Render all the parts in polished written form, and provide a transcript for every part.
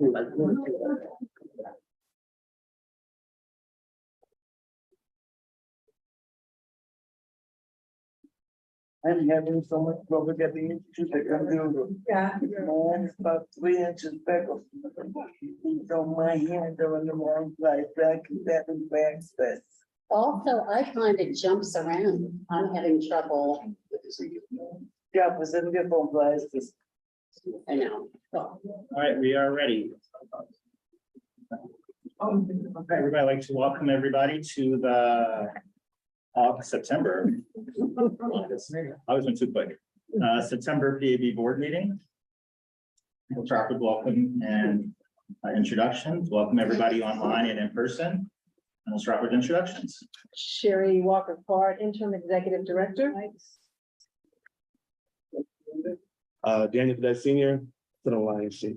I'm having so much trouble getting into the computer. Yeah. Mine's about 3 inches back. So my hands are on the wrong side, back and backspace. Also, I find it jumps around. I'm having trouble. Yeah, was in different places. I know. All right, we are ready. Okay, everybody, I'd like to welcome everybody to the September. I was went too quick. September PAB board meeting. We'll start with welcome and introductions. Welcome everybody online and in person. And we'll start with introductions. Sherry Walker Clark, interim executive director. Daniel Cadet Senior, to the Lions seat.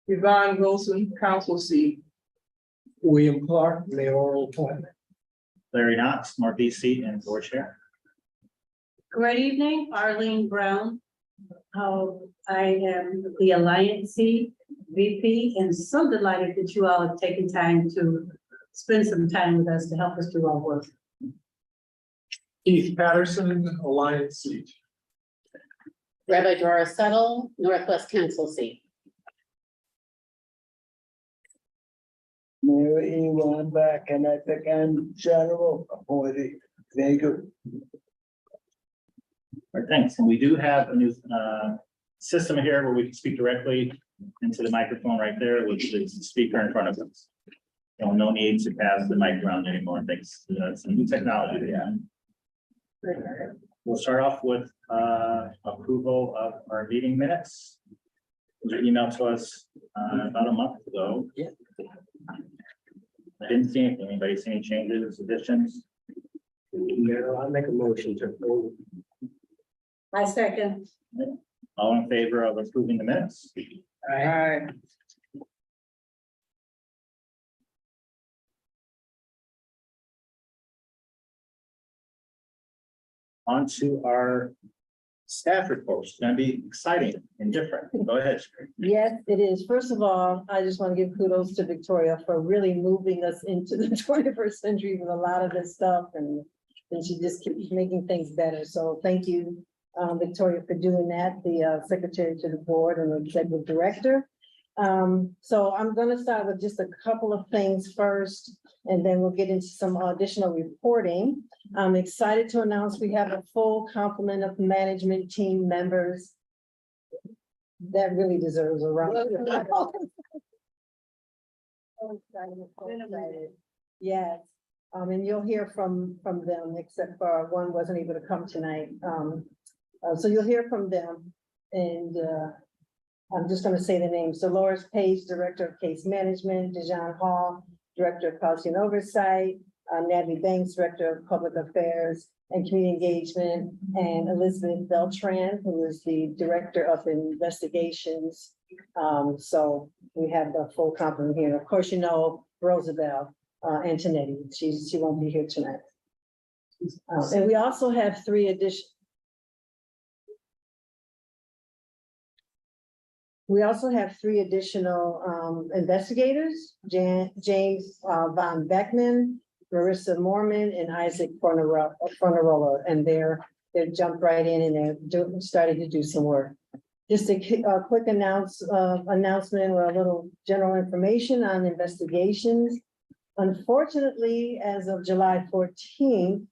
Yvonne Wilson, council seat. William Clark, mayoral appointment. Larry Knox, Northeast seat and board chair. Good evening, Arlene Brown. I am the Alliance VP and so delighted that you all have taken time to spend some time with us to help us do our work. Keith Patterson, Alliance seat. Rabbi Dora Settle, Northwest Council seat. Mayor Ewan back, and I think I'm general appointee. Thank you. All right, thanks. And we do have a new system here where we can speak directly into the microphone right there with the speaker in front of us. No need to pass the mic around anymore. Thanks. That's some new technology they have. We'll start off with approval of our meeting minutes. It was emailed to us about a month ago. Yeah. I didn't see anything. Anybody see any changes, additions? Mayor, I make a motion to approve. I second. All in favor of approving the minutes? Aye. On to our staff reports. It's going to be exciting and different. Go ahead. Sherry. Yes, it is. First of all, I just want to give kudos to Victoria for really moving us into the 21st century with a lot of this stuff, and she just keeps making things better. So thank you, Victoria, for doing that, the secretary to the board and the executive director. So I'm going to start with just a couple of things first, and then we'll get into some additional reporting. I'm excited to announce we have a full complement of management team members. That really deserves a round. Yes, and you'll hear from them, except for one wasn't able to come tonight. So you'll hear from them, and I'm just going to say the names. Dolores Page, Director of Case Management, Dejan Hall, Director of Policy and Oversight, Natalie Banks, Director of Public Affairs and Community Engagement, and Elizabeth Beltran, who is the Director of Investigations. So we have the full complement here. And of course, you know, Rosabelle Antonetti, she won't be here tonight. And we also have three additional. We also have three additional investigators, James Von Beckman, Marissa Mormon, and Isaac Fornarola, and they're jumped right in and they're starting to do some work. Just a quick announcement or a little general information on investigations. Unfortunately, as of July 14th,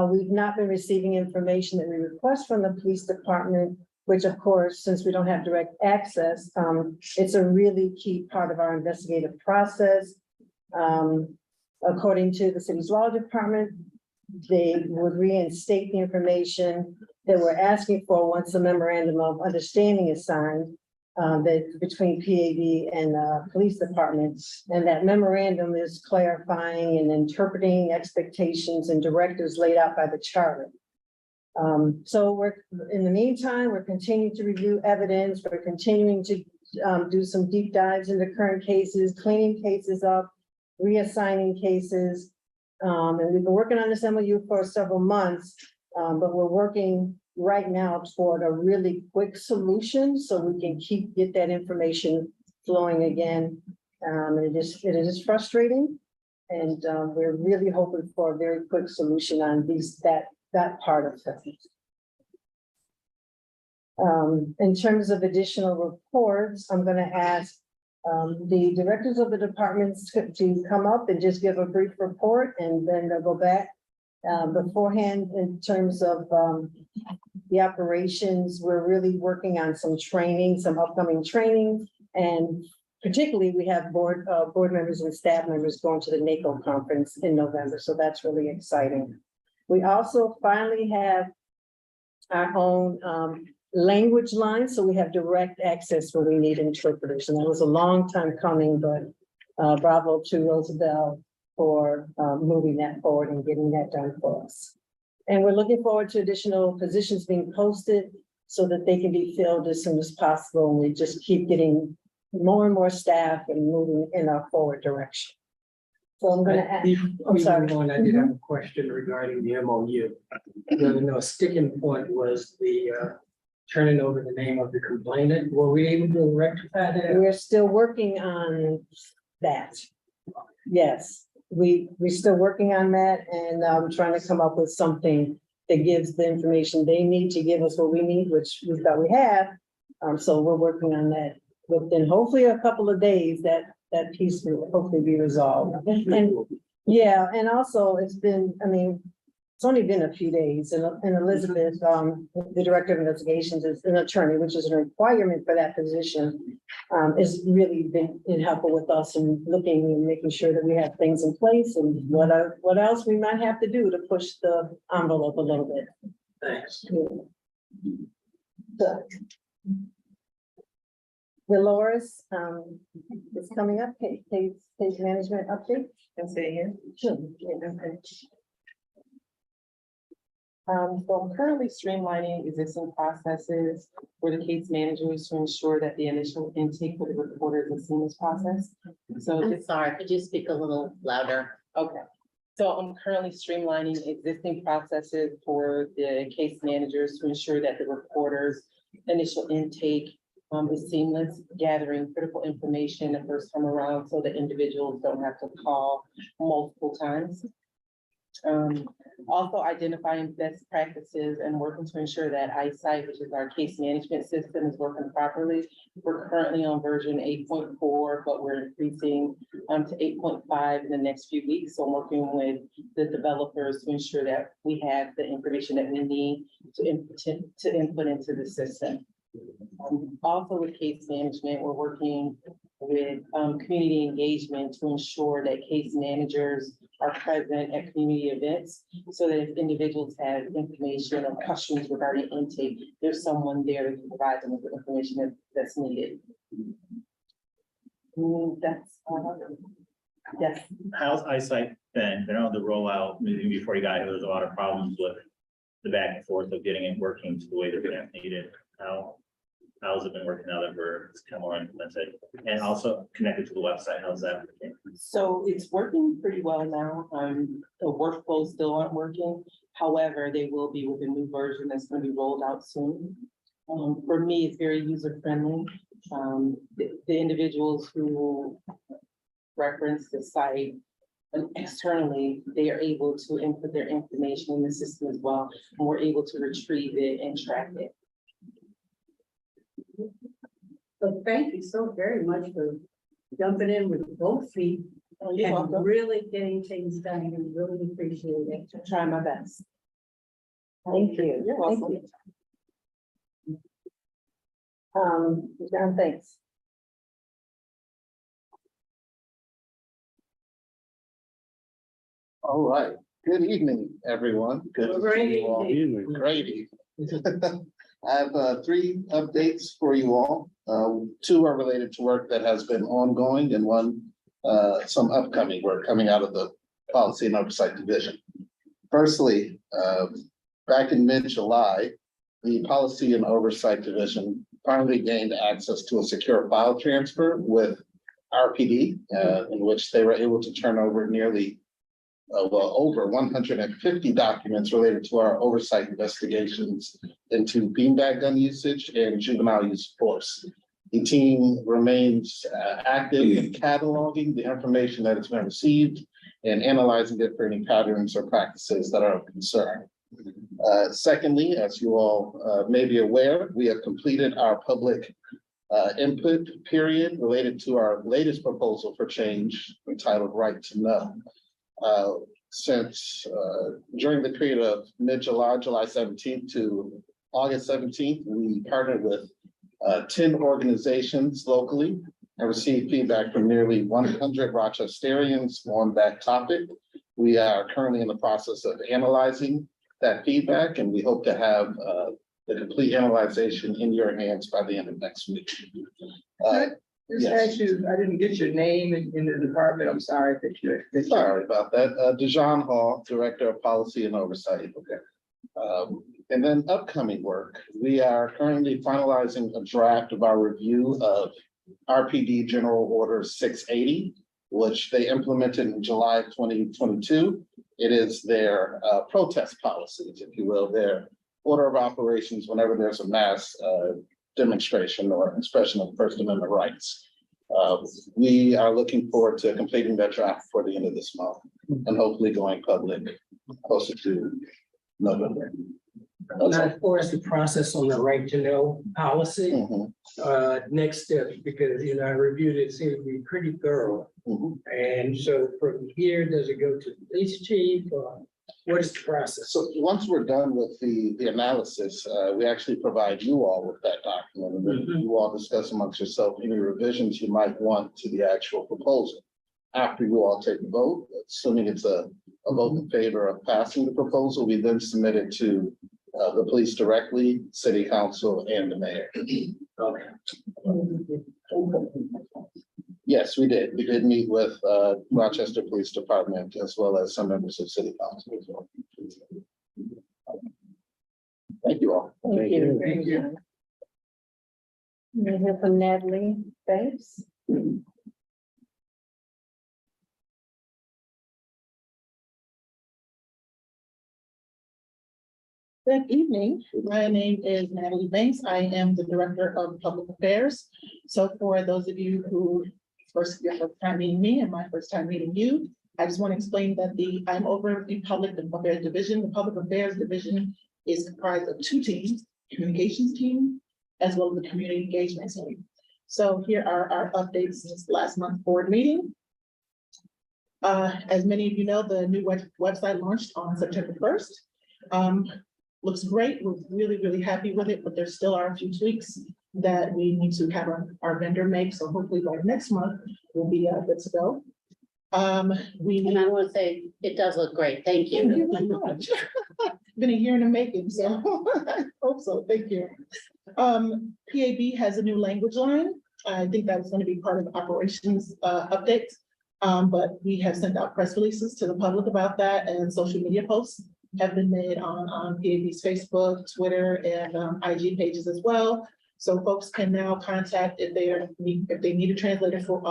we've not been receiving information that we request from the police department, which of course, since we don't have direct access, it's a really key part of our investigative process. According to the city's law department, they would reinstate the information that we're asking for once a memorandum of understanding is signed that between PAB and police departments. And that memorandum is clarifying and interpreting expectations and directives laid out by the charter. So we're, in the meantime, we're continuing to review evidence. We're continuing to do some deep dives into current cases, cleaning cases up, reassigning cases. And we've been working on this MOU for several months, but we're working right now toward a really quick solution, so we can get that information flowing again. It is frustrating, and we're really hoping for a very quick solution on that part of things. In terms of additional reports, I'm gonna ask the directors of the departments to come up and just give a brief report, and then they'll go back. Beforehand, in terms of the operations, we're really working on some training, some upcoming training, and particularly we have board members and staff members going to the NACO conference in November, so that's really exciting. We also finally have our own language line, so we have direct access when we need interpreters, and that was a long time coming, but bravo to Roosevelt for moving that forward and getting that done for us. And we're looking forward to additional positions being posted so that they can be filled as soon as possible, and we just keep getting more and more staff and moving in our forward direction. So I'm gonna ask, I'm sorry. I did have a question regarding the MOU. The sticking point was the turning over the name of the complainant. Were we able to rectify that? We're still working on that. Yes, we're still working on that, and trying to come up with something that gives the information they need to give us what we need, which we thought we have. So we're working on that within hopefully a couple of days. That piece will hopefully be resolved. And yeah, and also it's been, I mean, it's only been a few days, and Elizabeth, the director of investigations, is an attorney, which is a requirement for that position, has really been helpful with us and looking and making sure that we have things in place and what else we might have to do to push the envelope a little bit. Thanks. So, Dolores is coming up, case management update. Can say here. Sure. So I'm currently streamlining existing processes for the case managers to ensure that the initial intake for the reporter is a seamless process. So I'm this, sorry, could you speak a little louder? okay. So I'm currently streamlining existing processes for the case managers to ensure that the reporter's initial intake is seamless, gathering critical information the first time around so that individuals don't have to call multiple times. Also identifying best practices and working to ensure that iSight, which is our case management system, is working properly. We're currently on version 8.4, but we're increasing to 8.5 in the next few weeks. So I'm working with the developers to ensure that we have the information that we need to input into the system. Also with case management, we're working with community engagement to ensure that case managers are present at community events so that if individuals have information or questions regarding intake, there's someone there to provide them with the information that's needed. That's yes. How's eyesight been? I know the rollout, maybe before you got here, there was a lot of problems with the back and forth of getting it working to the way that it needed. How's it been working now that it's kind of more implemented and also connected to the website? How's that working? So it's working pretty well now. The workflows still aren't working. However, they will be with a new version that's going to be rolled out soon. For me, it's very user friendly. The individuals who reference the site and externally, they are able to input their information in the system as well, and we're able to retrieve it and track it. So thank you so very much for jumping in with both feet You're and welcome. really getting things done. We really appreciate it. Try my best. Thank you. You're Thank welcome. you. John, thanks. All right. Good evening, everyone. Good to see you all. Great evening. I have 3 updates for you all. 2 are related to work that has been ongoing and one some upcoming work coming out of the Policy and Oversight Division. Firstly, back in mid-July, the Policy and Oversight Division finally gained access to a secure file transfer with RPD, in which they were able to turn over nearly over 150 documents related to our oversight investigations into beanbag gun usage and juvenile use of force. The team remains active in cataloging the information that has been received and analyzing it for any patterns or practices that are of concern. Secondly, as you all may be aware, we have completed our public input period related to our latest proposal for change entitled Right to Know. Since during the period of mid-July, July 17th to August 17th, we partnered with 10 organizations locally and received feedback from nearly 100 Rochesterians on that topic. We are currently in the process of analyzing that feedback, and we hope to have the complete analyzation in your hands by the end of next week. Just Yes. ask you, I didn't get your name in the department. I'm sorry that you. Sorry about that. Dejan Hall, Director of Policy and Oversight. Okay. And then upcoming work, we are currently finalizing a draft of our review of RPD General Order 680, which they implemented in July of 2022. It is their protest policies, if you will, their order of operations whenever there's a mass demonstration or expression of First Amendment rights. We are looking forward to completing that draft before the end of this month and hopefully going public closer to November. Now, as far as the process on the right to know policy, Mhm, next steps, because, you know, I reviewed it, it seems to be pretty thorough. mhm. And so from here, does it go to the police chief or what is the process? So once we're done with the analysis, we actually provide you all with that document, and then you all discuss amongst yourself any revisions you might want to the actual proposal. After you all take the vote, assuming it's a vote in favor of passing the proposal, we then submit it to the police directly, city council, and the mayor. Okay. Yes, we did. We did meet with Rochester Police Department as well as some members of city council as well. Thank you all. Thank you. Thank you. We'll hear from Natalie Banks. Good evening. My name is Natalie Banks. I am the Director of Public Affairs. So for those of you who your first time meeting me and my first time meeting you, I just want to explain that I'm over the Public Affairs Division. The Public Affairs Division is comprised of two teams, communications team, as well as the community engagement team. So here are our updates since last month's board meeting. As many of you know, the new website launched on September 1st. Looks great. We're really, really happy with it, but there still are a few tweaks that we need to have our vendor make. So hopefully by next month, we'll be good to go. And I want to say, it does look great. Thank Thank you. you very much. Been a year in the making, so I hope so. Thank you. PAB has a new language line. I think that was going to be part of the operations update. But we have sent out press releases to the public about that, and social media posts have been made on PAB's Facebook, Twitter, and IG pages as well. So folks can now contact if they need a translator for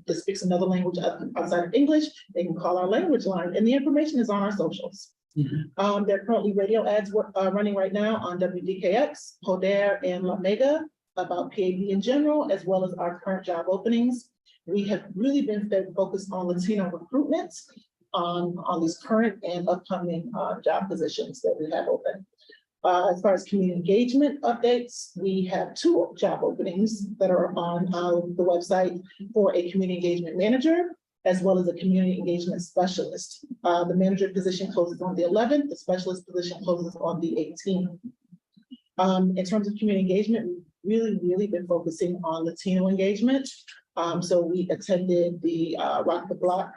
that speaks another language outside of English, they can call our language line, and the information is on our socials. There are currently radio ads running right now on WDKX, Poder, and La Mega about PAB in general, as well as our current job openings. We have really been focused on Latino recruitment on these current and upcoming job positions that we have open. As far as community engagement updates, we have 2 job openings that are on the website for a community engagement manager, as well as a community engagement specialist. The manager position closes on the 11th, the specialist position closes on the 18th. In terms of community engagement, we've really been focusing on Latino engagement. So we attended the Rock the Block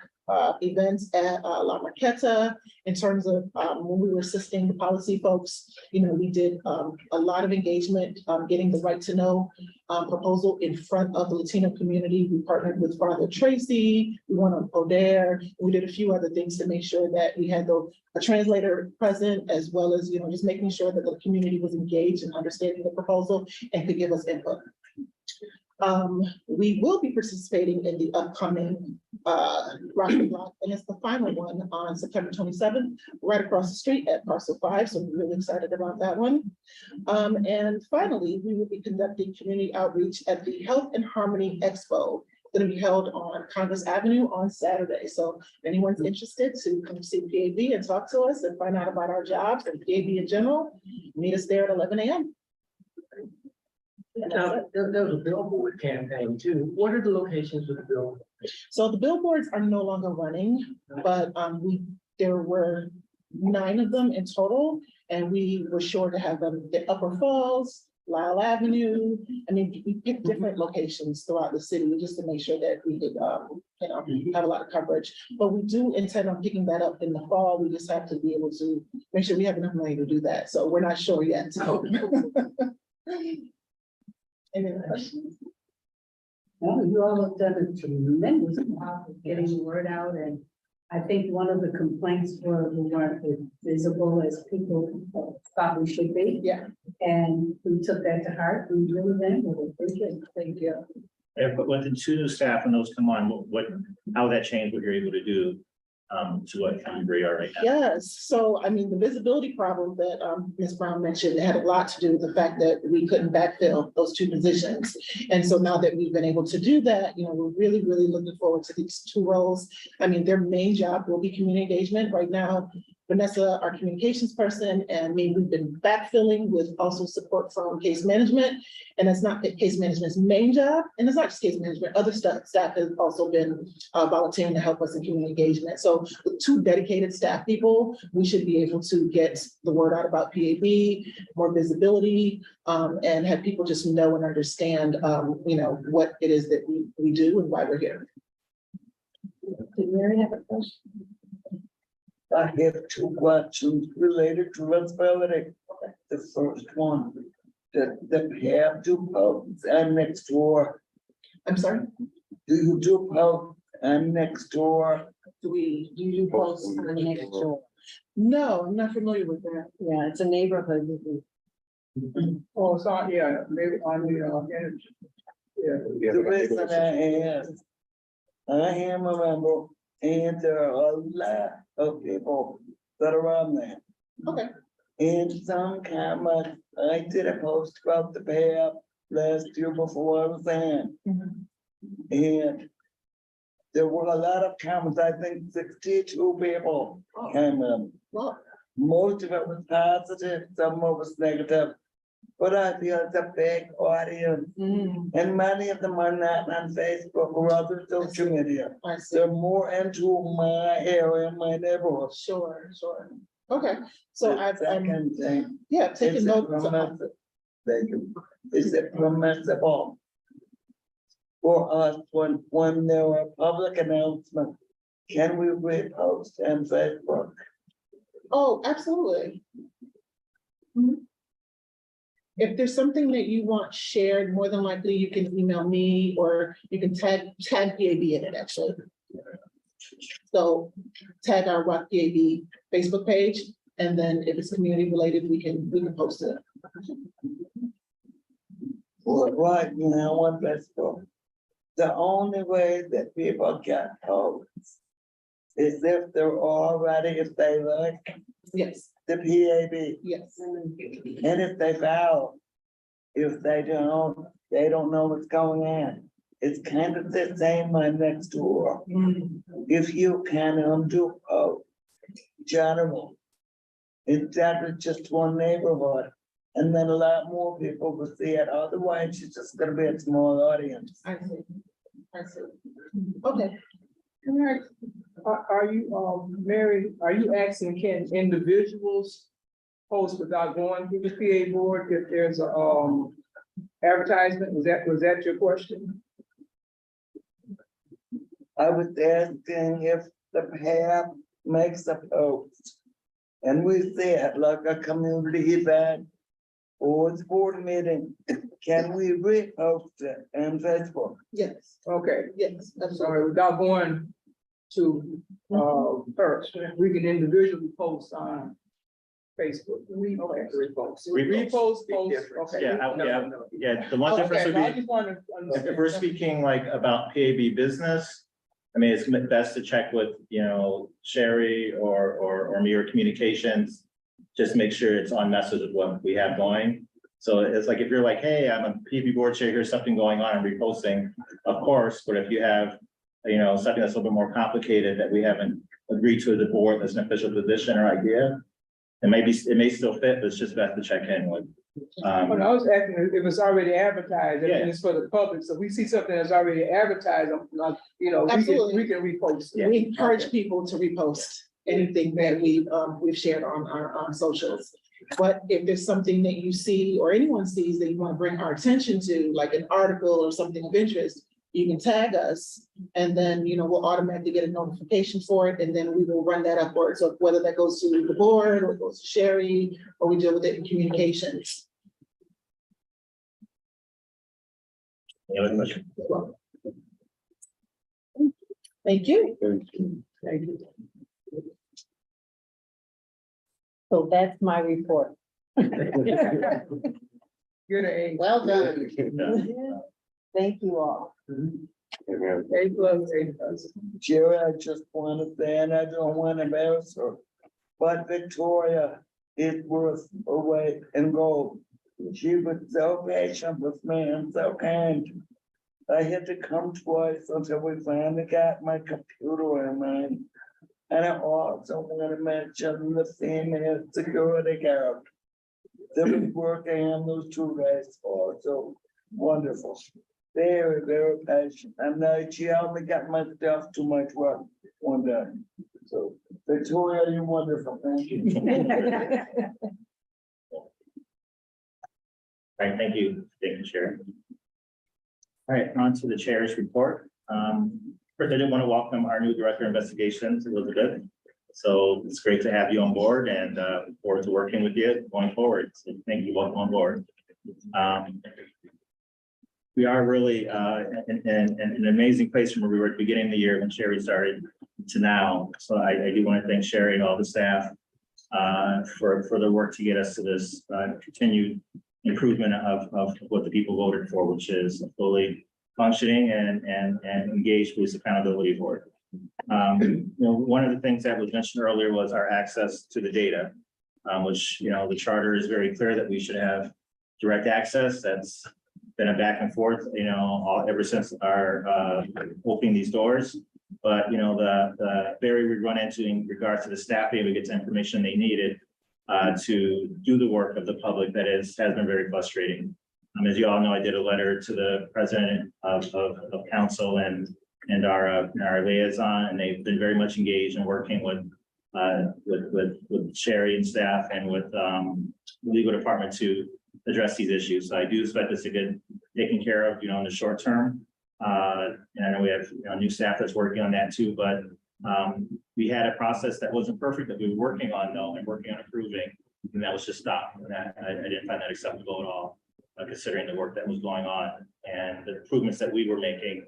events at La Marqueta. In terms of when we were assisting the policy folks, we did a lot of engagement, getting the right to know proposal in front of the Latino community. We partnered with Father Tracy, we went on Poder, we did a few other things to make sure that we had a translator present, as well as, just making sure that the community was engaged in understanding the proposal and could give us input. We will be participating in the upcoming Rocket Block, and it's the final one on September 27th, right across the street at Parcel 5. So we're really excited about that one. And finally, we will be conducting community outreach at the Health and Harmony Expo, going to be held on Congress Avenue on Saturday. So if anyone's interested to come see PAB and talk to us and find out about our jobs and PAB in general, meet us there at 11 a.m. Now, there was a billboard campaign too. What are the locations of the billboard? So the billboards are no longer running, but there were 9 of them in total, and we were sure to have them at Upper Falls, Lyle Avenue. I mean, we picked different locations throughout the city just to make sure that we could, have a lot of coverage. But we do intend on picking that up in the fall. We just have to be able to make sure we have enough money to do that. So we're not sure yet. Any other questions? Well, you all have done a tremendous job of getting the word out, and I think one of the complaints were we weren't as visible as people thought we should be. Yeah. And we took that to heart. We really went with it. Thank you. But with the 2 new staff, when those come on, how that changed what you're able to do to what we are right now? Yes, so I mean, the visibility problem that Ms. Brown mentioned had a lot to do with the fact that we couldn't backfill those 2 positions. And so now that we've been able to do that, we're really, really looking forward to these 2 roles. I mean, their main job will be community engagement. Right now, Vanessa, our communications person, and me, we've been backfilling with also support from case management. And it's not case management's main job, and it's not just case management, other staff has also been volunteering to help us in community engagement. So with 2 dedicated staff people, we should be able to get the word out about PAB, more visibility, and have people just know and understand, what it is that we do and why we're here. Did Mary have a question? I have 2 questions related to responsibility. The first one, the PAB do posts and next door. I'm sorry, Do you do posts and next door? do you do Close on the next door. No, I'm not familiar with that. Yeah, it's a neighborhood. Oh, it's on, yeah, maybe on the, energy. Yeah. The reason I ask, I am a member, and there are a lot of people that are on there. Okay. And some comments, I did a post about the PAB last year before I was in. And there were a lot of comments, I think 62 people came in. Well, Most of it was positive, some of it was negative. But I feel it's a big audience, and many of them are not on Facebook or other social media. I see. They're more into my area, my neighborhood. Sure. Okay, so The I've, second thing, taken is it notes. permissible? Thank you. Is it permissible for us when there are public announcements, can we repost on Facebook? Oh, absolutely. If there's something that you want shared, more than likely you can email me or you can tag PAB in it, actually. So tag our Rock PAB Facebook page, and then if it's community related, we can post it. Well, right now on Facebook, the only way that people get posts is if they're already, if they like Yes, the PAB. yes. And if they foul, if they don't know what's going on. It's kind of the same on next door. If you can undo general, instead of just one neighborhood, and then a lot more people will see it. Otherwise, it's just gonna be a small audience. I see. Okay. All right. Are you, Mary, are you asking, can individuals post without going through the PA board if there's a, advertisement? Was that your question? I was asking if the PAB makes a post, and we see it like a community event or a sport meeting, can we repost it on Facebook? Yes, Okay, yes, absolutely. sorry, without going to, first, we can individually post on Facebook. Okay. Repost. Repost, Big post, difference. okay. Yeah, yeah, the one difference Okay, would no, I be, just wanted to if understand. we're speaking like about PAB business, I mean, it's best to check with, Sherry or me or communications. Just make sure it's on message with what we have going. So it's like, if you're like, hey, I'm a PAB board chair, here's something going on, I'm reposting, of course, but if you have, something that's a little bit more complicated that we haven't agreed to as a board, that's an official position or idea, it may still fit, but it's just best to check in with. When I was asking if it's already advertised, and Yeah. it's for the public, so we see something that's already advertised, Absolutely. we can repost it. We encourage people to repost anything that we've shared on our socials. But if there's something that you see or anyone sees that you want to bring our attention to, like an article or something of interest, you can tag us and then, we'll automatically get a notification for it and then we will run that upwards. So whether that goes to the board or goes to Sherry or we deal with it in communications. Any other questions? Thank you. Thank you. So that's my report. Good A. Well done. Thank you all. A plus, A plus. Jerry, I just want to say, and I don't want to embarrass her, but Victoria is worth her weight in gold. She was so patient with me and so kind. I had to come twice until we finally got my computer in line. And I also want to mention the female security guard that was working on those 2 guys also wonderful. Very, very patient. And she only got my stuff to my truck one day. So Victoria, you're wonderful. Thank you. All right, thank you, Sharon. All right, on to the chair's report. First, I did want to welcome our new director of investigations, Elizabeth. So it's great to have you on board and look forward to working with you going forward. So thank you, welcome on board. We are really in an amazing place from where we were at the beginning of the year when Sherry started to now. So I do want to thank Sherry and all the staff for the work to get us to this continued improvement of what the people voted for, which is a fully functioning and engaged police accountability board. One of the things that was mentioned earlier was our access to the data, which, the charter is very clear that we should have direct access. That's been a back and forth, ever since our opening these doors. But, the barrier we run into in regards to the staff being able to get the information they needed to do the work of the public has been very frustrating. As you all know, I did a letter to the president of council and our liaison, and they've been very much engaged in working with Sherry and staff and with the legal department to address these issues. So I do expect this to get taken care of, in the short term. And I know we have new staff that's working on that too, but we had a process that wasn't perfect that we were working on though, and working on improving, and that was just stopped. And I didn't find that acceptable at all, considering the work that was going on and the improvements that we were making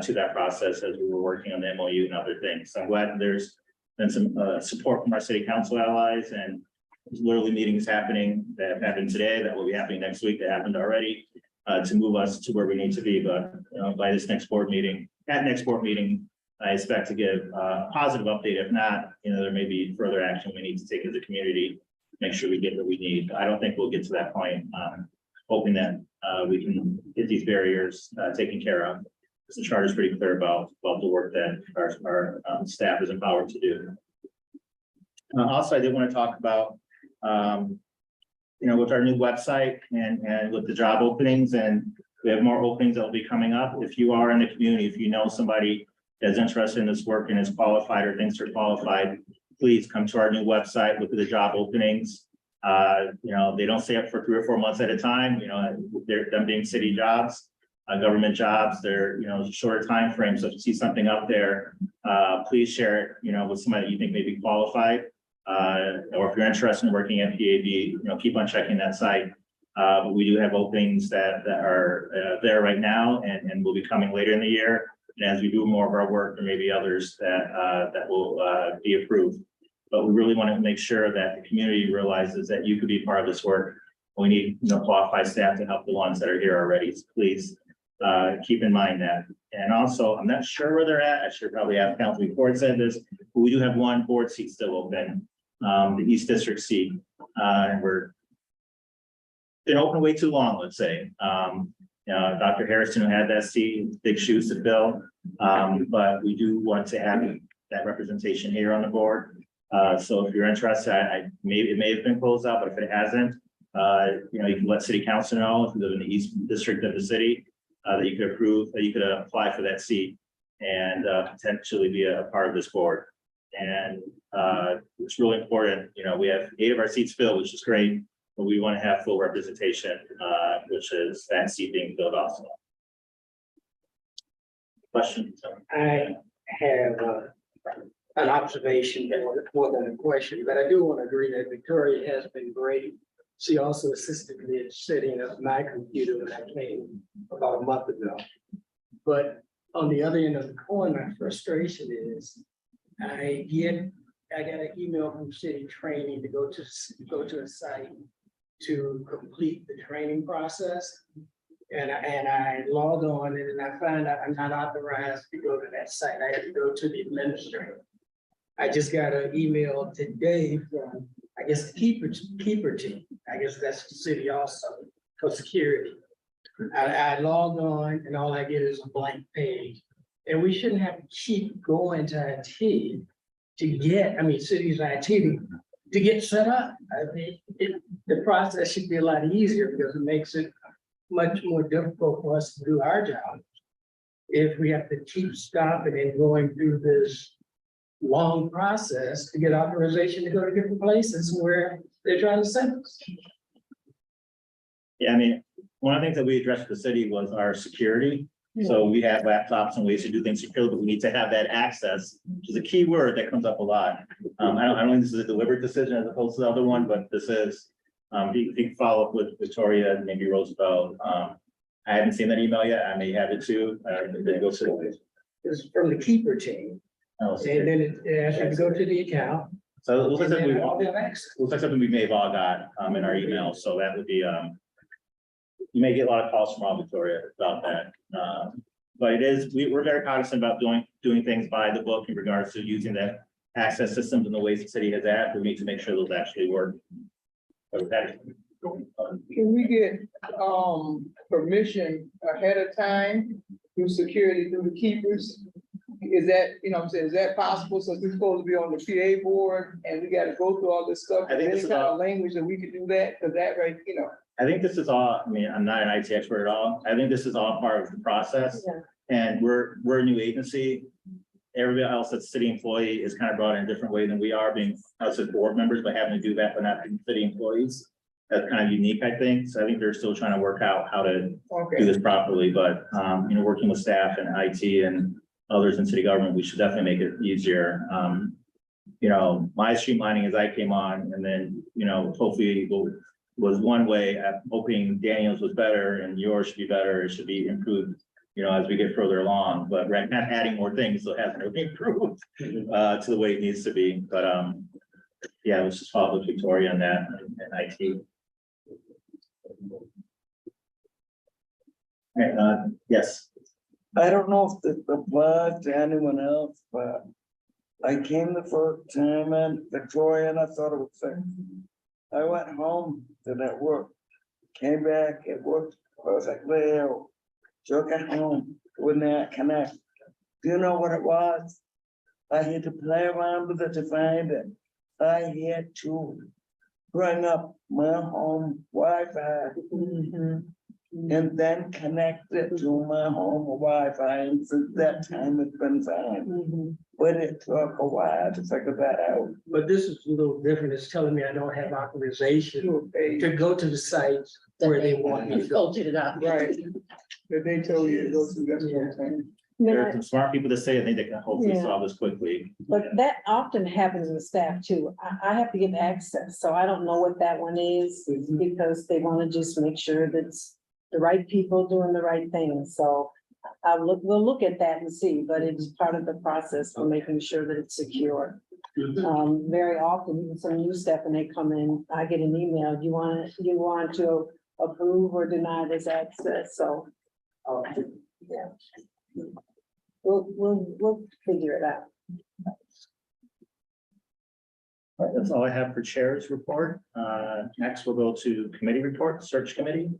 to that process as we were working on the MOU and other things. So I'm glad there's been some support from our city council allies, and there's literally meetings happening that have happened today that will be happening next week, that happened already, to move us to where we need to be. But by this next board meeting, I expect to give a positive update. If not, there may be further action we need to take as a community, make sure we get what we need. I don't think we'll get to that point. Hoping that we can get these barriers taken care of. The charter is pretty clear about the work that our staff is empowered to do. Also, I did want to talk about, with our new website and with the job openings, and we have more openings that will be coming up. If you are in the community, if you know somebody that's interested in this work and is qualified or thinks they're qualified, please come to our new website, look at the job openings. They don't stay up for 3 or 4 months at a time. They're them being city jobs, government jobs. They're shorter time frames. So if you see something up there, please share it. With somebody you think may be qualified, or if you're interested in working at PAB, keep on checking that site. But we do have openings that are there right now and will be coming later in the year. And as we do more of our work, there may be others that will be approved. But we really want to make sure that the community realizes that you could be part of this work. We need, qualified staff to help the ones that are here already. So please, keep in mind that. And also, I'm not sure where they're at. I should probably ask council before it said this, but we do have one board seat still open, the East District seat. And we're been open way too long, let's say. Dr. Harrison, who had that seat, big shoes to fill. But we do want to have that representation here on the board. So if you're interested, it may have been closed out, but if it hasn't, you can let city council know if you live in the East District of the city, that you could approve, that you could apply for that seat and potentially be a part of this board. And it's really important, we have 8 of our seats filled, which is great, but we want to have full representation, which is that seat being filled also. Question? I have an observation more than a question, but I do want to agree that Victoria has been great. She also assisted me in setting up my computer when I came about a month ago. But on the other end of the coin, my frustration is I got an email from city training to go to a site to complete the training process. And I log on and I find out I'm not authorized to go to that site. I have to go to the administrator. I just got an email today from, I guess, the keeper team. I guess that's the city also for security. I log on and all I get is a blank page. And we shouldn't have to keep going to IT to get, cities IT to get set up. The process should be a lot easier because it makes it much more difficult for us to do our job. If we have to keep stopping and going through this long process to get authorization to go to different places where they're trying to send us. Yeah, one of the things that we addressed with the city was our security. So we have laptops and ways to do things securely, but we need to have that access, which is a key word that comes up a lot. I don't think this is a deliberate decision as opposed to the other one, but this is, you can follow up with Victoria and maybe Roosevelt. I haven't seen that email yet. I may have it too. Then go to it. It's from the keeper team. And then it asks you to go to the account. So it looks like and something then I'll have access. looks like something we may have all got in our email. So that would be you may get a lot of calls from Victoria about that. But we're very cognizant about doing things by the book in regards to using the access systems and the ways the city has at. We need to make sure those actually work. Okay. Can we get, permission ahead of time through security, through the keepers? Is that, is that possible? So we're supposed to be on the PA board and we gotta go through all this stuff. I think Any this is kind all- of language that we could do that, cause that right, I think this is all, I'm not an IT expert at all. I think this is all part of the process. Yeah. And we're a new agency. Everybody else that's city employee is kind of brought in a different way than we are, being us as board members, but having to do that, but not being city employees. That's kind of unique, I think. So I think they're still trying to work out how to do okay. this properly, but, working with staff and IT and others in city government, we should definitely make it easier. My streamlining as I came on and then, hopefully was one way. I'm hoping Daniel's was better and yours should be better. It should be improved, as we get further along, but we're not adding more things, so it hasn't really improved to the way it needs to be. But, yeah, let's just follow with Victoria on that and IT. Yes. I don't know if this applies to anyone else, but I came the first time in Victoria and I thought it was safe. I went home to that work, came back, it worked perfectly. Took it home, would not connect. Do you know what it was? I had to play around with it to find it. I had to bring up my home Wi-Fi and then connect it to my home Wi-Fi, and since that time it's been fine. But it took a while to figure that out. But this is a little different. It's telling me I don't have authorization to go to the sites where they want me to go. Told you to not. Right. That they told you to go through, that's what I'm saying. There are Now, some smart people that say, I think they can hopefully Yeah. solve this quickly. but that often happens with staff too. I have to give access, so I don't know what that one is because they want to just make sure that it's the right people doing the right thing. So we'll look at that and see, but it's part of the process for making sure that it's secure. Very often, even some new staff, when they come in, I get an email, do you want to approve or deny this access? So, yeah. We'll figure it out. All right, that's all I have for chair's report. Next, we'll go to committee report, search committee.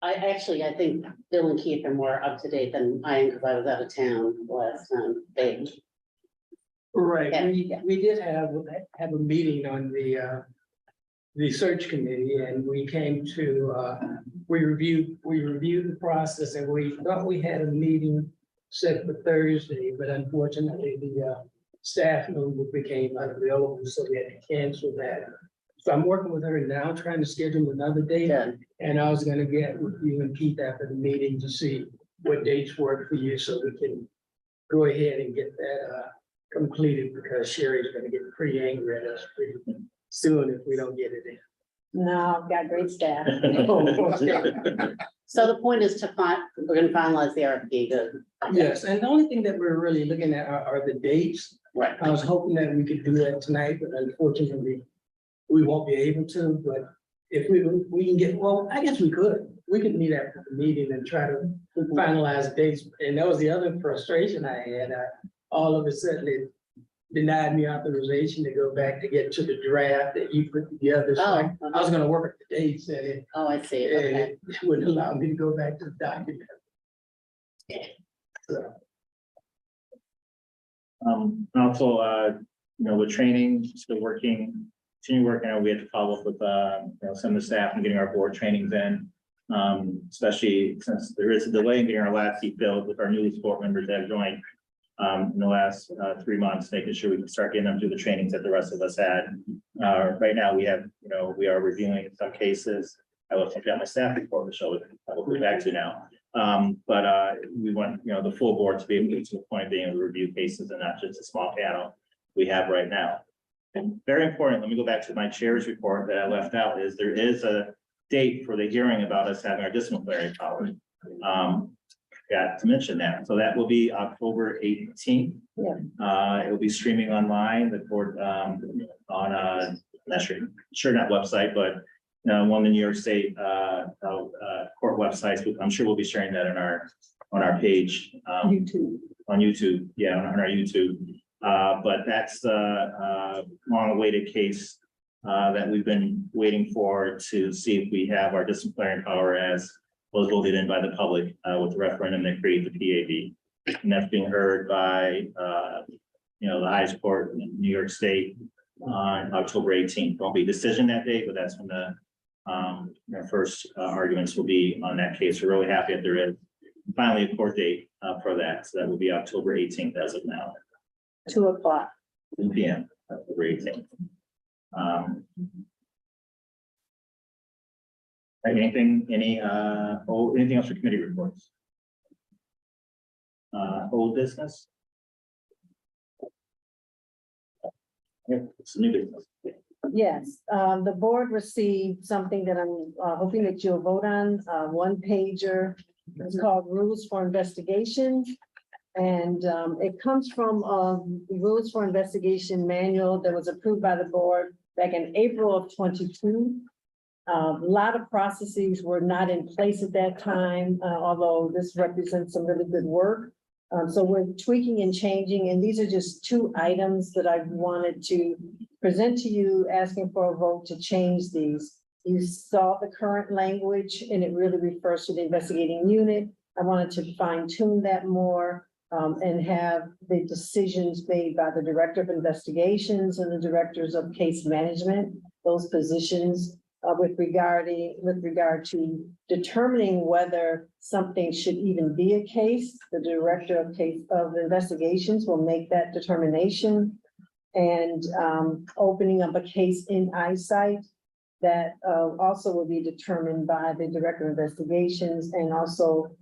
I think Bill and Keith are more up to date than I am, because I was out of town last day. Right, Yeah. we did have a meeting on the search committee, and we came to, we reviewed the process, and we thought we had a meeting set for Thursday, but unfortunately, the staff member became unavailable, so we had to cancel that. So I'm working with her now, trying to schedule another date, and I was gonna get with you and Keith after the meeting to see what dates work for you, so we can go ahead and get that completed, because Sherry's gonna get pretty angry at us pretty soon if we don't get it in. No, I've got great staff. So the point is we're gonna finalize the RFP, good. Yes, and the only thing that we're really looking at are the dates. Right. I was hoping that we could do that tonight, but unfortunately, we won't be able to, but if we can get, well, I guess we could meet after the meeting and try to finalize dates. And that was the other frustration I had. All of a sudden, it denied me authorization to go back to get to the draft that you put together. So I was gonna work at the dates, and it Oh, I see, okay. wouldn't allow me to go back to the document. So, Also, with training, still continue working, we had to follow up with, some of the staff and getting our board trainings in. Especially since there is a delay in getting our last seat filled with our newest board members that have joined in the last 3 months, making sure we can start getting them through the trainings that the rest of us had. Right now, we have, we are reviewing some cases. I will check out my staff report, which I will go back to now. But we want, the full board to be able to get to the point of being able to review cases and not just a small panel we have right now. And very important, let me go back to my chair's report that I left out, is there is a date for the hearing about us having our disciplinary power. Got to mention that. So that will be October 18th. Yeah. It will be streaming online, the court on not website, but one of the New York State court websites. I'm sure we'll be sharing that on our page. YouTube. On YouTube, yeah, on our YouTube. But that's the long-awaited case that we've been waiting for to see if we have our disciplinary power as was voted in by the public with the referendum that created the PAB. And that's being heard by, the highest court in New York State on October 18th. Won't be a decision that day, but that's when the first arguments will be on that case. We're really happy that there is finally a court date for that. So that will be October 18th as of now. 2 o'clock. 2 p.m. October 18th. Anything else for committee reports? Old business? Yeah, it's new business. Yes, the board received something that I'm hoping that you'll vote on, one pager. It's called Rules for Investigation. And it comes from the Rules for Investigation manual that was approved by the board back in April of 22. A lot of processes were not in place at that time, although this represents some really good work. So we're tweaking and changing, and these are just 2 items that I wanted to present to you, asking for a vote to change these. You saw the current language, and it really refers to the investigating unit. I wanted to fine tune that more and have the decisions made by the Director of Investigations and the Directors of Case Management, those positions with regard to determining whether something should even be a case. The Director of Investigations will make that determination. And opening up a case in eyesight, that also will be determined by the Director of Investigations. And also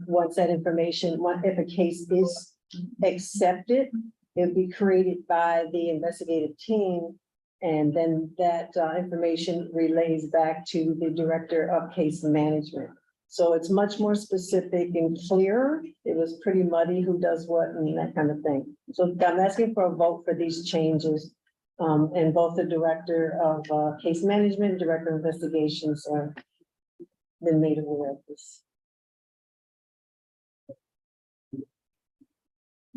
once that information, if a case is accepted, it'll be created by the investigative team. And then that information relays back to the Director of Case Management. So it's much more specific and clearer. It was pretty muddy who does what and that kind of thing. So I'm asking for a vote for these changes. And both the director of case management, director of investigations are been made aware of this.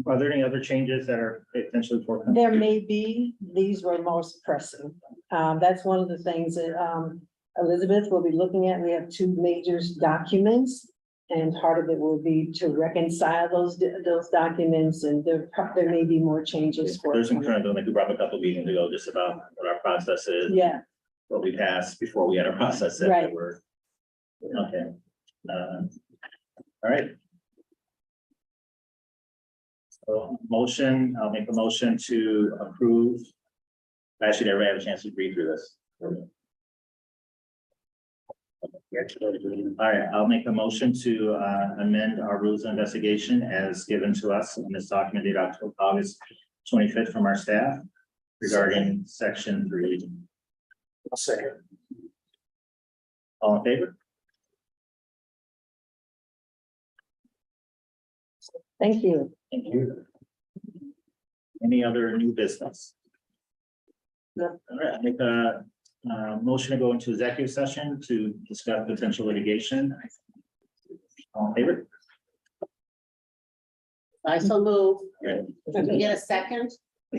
Are there any other changes that are potentially forthcoming? There may be, these were most pressing. That's one of the things that Elizabeth will be looking at. We have two major documents. And part of it will be to reconcile those documents, and there may be more changes for. There's some kind of, like, we brought up a couple meetings ago, just about what our process is. Yeah, What we passed before we had a process that Right. were. Okay. All right. So motion, I'll make a motion to approve. Actually, everybody have a chance to read through this. All right, I'll make a motion to amend our rules of investigation as given to us in this document dated August 25th from our staff regarding section 3. I'll second. All in favor? thank you. Thank you. Any other new business? No. All right, I make a motion to go into executive session to discuss potential litigation. All in favor? I so move. Yeah. Can we get a second? I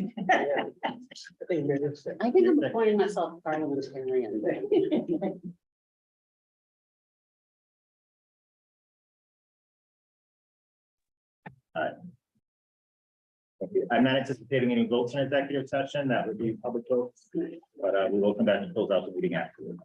think maybe it's- I think I'm appointing myself parliamentarian. I'm not anticipating any votes in executive session. That would be public votes, but we will come back and close out the meeting afterwards.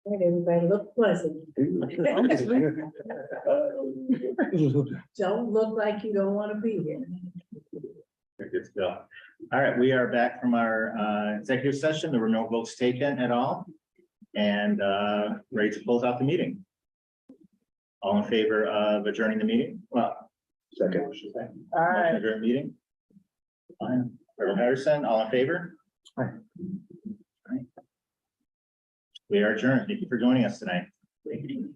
Right, everybody look pleasant. Don't look like you don't want to be here. Very good to go. All right, we are back from our executive session. There were no votes taken at all. And ready to close out the meeting. All in favor of adjourning the meeting? Well, Second. All right. adjourn meeting. Fine. Reverend Patterson, all in favor? Aye. We are adjourned. Thank you for joining us tonight. Thank you.